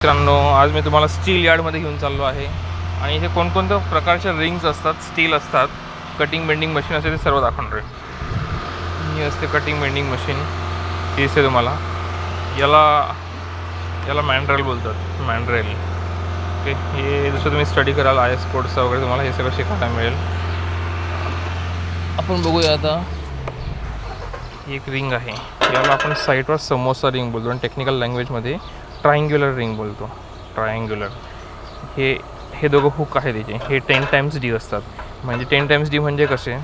मित्रांनो, आज मी तुम्हाला स्टील यार्डमध्ये घेऊन चाललो आहे आणि इथे कोणकोणत्या प्रकारच्या रिंग्स असतात, स्टील असतात, कटिंग बेंडिंग मशीन असते, ते सर्व दाखवणार आहे. ही असते कटिंग बेंडिंग मशीन, ही असते तुम्हाला. याला मॅनड्रेल बोलतात, मॅनड्रेल. ओके, हे जसं तुम्ही स्टडी कराल IS कोड्सचा वगैरे तुम्हाला हे सगळं शिकायला मिळेल. आपण बघूया आता. ही एक रिंग आहे, याला आपण साईटवर समोसा रिंग बोलतो आणि टेक्निकल लँग्वेजमध्ये ट्रायंग्युलर रिंग बोलतो. ट्रायंग्युलर हे दोघं हुक आहे त्याचे. हे 10 टाइम्स D असतात. म्हणजे 10 टाइम्स D म्हणजे कसे,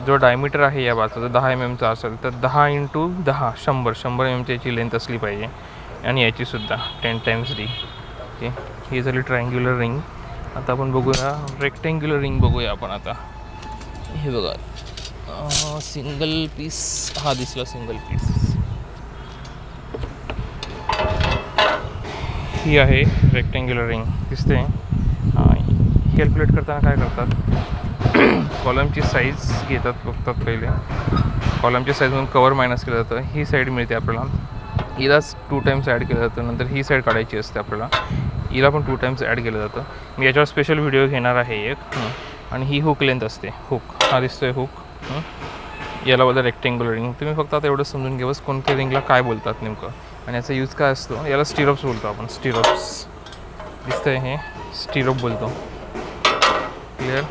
जो डायमीटर आहे या बाजूचा 10 mmचा असेल तर 10 × 10 100 mm याची लेंथ असली पाहिजे आणि याचीसुद्धा 10 टाइम्स D. ओके, ही झाली ट्रायंग्युलर रिंग. आता आपण बघूया रेक्टेंग्युलर रिंग बघूया आपण आता. हे बघा, सिंगल पीस हा दिसला, सिंगल पीस. ही आहे रेक्टेंग्युलर रिंग, दिसते. कॅल्क्युलेट करताना काय करतात, कॉलमची साईज बघतात पहिले. कॉलमची साईजमधून कवर मायनस केलं जातं. ही साईड मिळते आपल्याला, हिलाच 2 टाइम्स ॲड केलं जातं. नंतर ही साईड काढायची असते आपल्याला, हिला पण 2 टाइम्स ॲड केलं जातं. मी याच्यावर स्पेशल व्हिडिओ घेणार आहे एक. आणि ही हुक लेंथ असते, हुक हा दिसतोय हुक, याला बोलतात रेक्टेंग्युलर रिंग. तुम्ही फक्त आता एवढं समजून घ्या बस कोणत्या रिंगला काय बोलतात नेमकं आणि याचा यूज काय असतो. याला स्टिरप्स बोलतो आपण, स्टिरप्स दिसतंय, हे स्टिरप बोलतो. क्लिअर,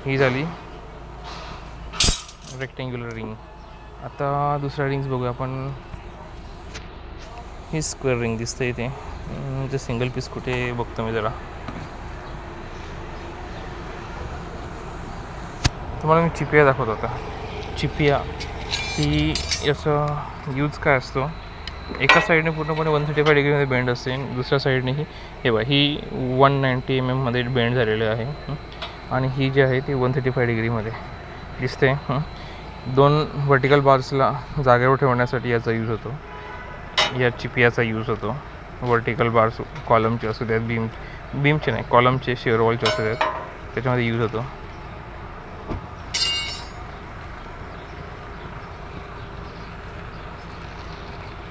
ही झाली रेक्टेंग्युलर रिंग. आता दुसऱ्या रिंग्स बघूया आपण. ही स्क्वेअर रिंग दिसते इथे. ते सिंगल पीस कुठे बघतो मी जरा. तुम्हाला मी चिपिया दाखवतो आता. चिपिया ही याचा यूज काय असतो, एका साईडने पूर्णपणे 135 डिग्रीमध्ये बेंड असते, दुसऱ्या साईडनेही हे बघा ही 190 mm मध्ये बेंड झालेले आहे आणि ही जी आहे ती 135 डिग्रीमध्ये दिसते. 2 व्हर्टिकल बार्सला जागेवर ठेवण्यासाठी याचा यूज होतो, या चिपियाचा यूज होतो. व्हर्टिकल बार्स कॉलमचे असू द्यात, बीमचे नाही, कॉलमचे शेअर वॉलचे असू द्यात, त्याच्यामध्ये यूज होतो.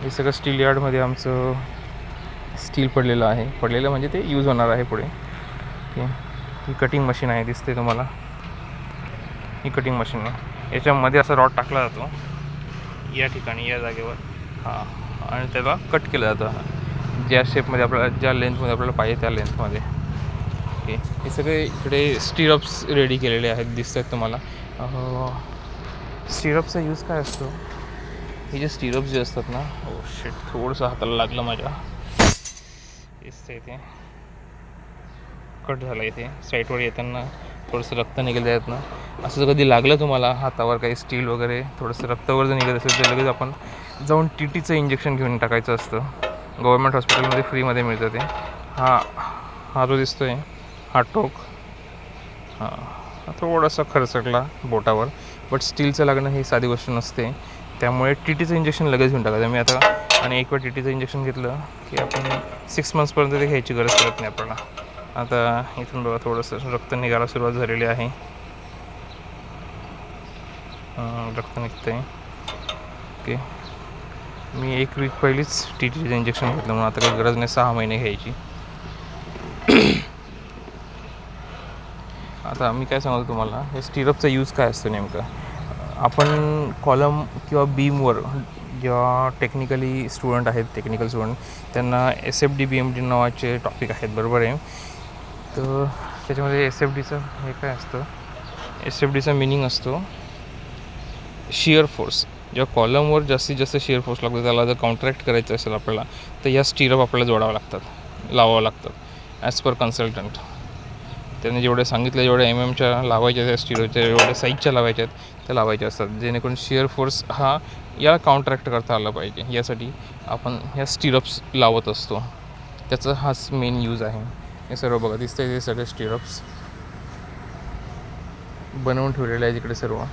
हे सगळं स्टील यार्डमध्ये आमचं स्टील पडलेलं आहे. पडलेलं म्हणजे ते यूज होणार आहे पुढे. ओके, ही कटिंग मशीन आहे, दिसते तुम्हाला. ही कटिंग मशीन आहे, याच्यामध्ये असा रॉड टाकला जातो या ठिकाणी, या जागेवर, आणि त्याला कट केलं जातं ज्या शेपमध्ये आपल्याला, ज्या लेंथमध्ये आपल्याला पाहिजे त्या लेंथमध्ये. ओके, हे सगळे इकडे स्टिरप्स रेडी केलेले आहेत, दिसत आहेत तुम्हाला. स्टिरप्सचा यूज काय असतो, हे जे स्टिरप्स जे असतात ना, शिट थोडंसं हाताला लागलं माझ्या, दिसतं इथे कट झालं. इथे साईडवर येताना थोडंसं रक्त निघालं आहेत ना, असं जर कधी लागलं तुम्हाला हातावर काही स्टील वगैरे, थोडंसं रक्तावर जर निघत असेल तर लगेच आपण जाऊन TTचं इंजेक्शन घेऊन टाकायचं असतं. गव्हर्मेंट हॉस्पिटलमध्ये फ्रीमध्ये मिळतं ते. हा जो दिसतो आहे हा टोक, थोडासा खरचटला बोटावर, बट स्टीलचं लागणं ही साधी गोष्ट नसते. त्यामुळे TTचं इंजेक्शन लगेच घेऊन टाकायचं. मी आता आणि एक वेळ TTचं इंजेक्शन घेतलं की आपण 6 मंथ्सपर्यंत ते घ्यायची गरज पडत नाही आपल्याला. आता इथून बघा थोडंसं रक्त निघायला सुरुवात झालेली आहे, रक्त निघतं आहे. ओके, मी 1 वीक पहिलीच TTचं इंजेक्शन घेतलं, म्हणून आता काही गरज नाही 6 महिने घ्यायची. आता मी काय सांगतो तुम्हाला, हे स्टिरपचा यूज काय असतो नेमका. आपण कॉलम किंवा बीमवर, जेव्हा टेक्निकली स्टुडंट आहेत, टेक्निकल स्टुडंट, त्यांना SFD BMD नावाचे टॉपिक आहेत, बरोबर आहे. तर त्याच्यामध्ये SFDचं हे काय असतं, SFDचा मिनिंग असतो शिअर फोर्स. जेव्हा कॉलमवर जास्तीत जास्त शिअर फोर्स लागतो, त्याला जर काउंटरॅक्ट करायचं असेल आपल्याला, तर या स्टिरप आपल्याला जोडावं लागतात, लावावं लागतात ॲज पर कन्सल्टंट. त्यांनी जेवढे सांगितलं, जेवढ्या MMच्या लावायच्या त्या स्टिरपच्या, जेवढ्या साईजच्या लावायच्या आहेत त्या लावायच्या असतात, जेणेकरून शिअर फोर्स हा याला काउंटरॅक्ट करता आला पाहिजे. यासाठी आपण ह्या स्टिरप्स लावत असतो, त्याचा हाच मेन यूज आहे. हे सर्व बघा दिसतंय, ते सगळे स्टिरप्स बनवून ठेवलेले आहे तिकडे सर्व.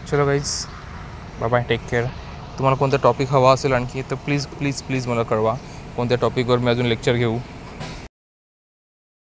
चलो guys, bye bye, take care. तुम्हाला कोणता टॉपिक हवा असेल आणखी तर प्लीज मला कळवा. कोणत्या टॉपिकवर मी अजून लेक्चर घेऊ.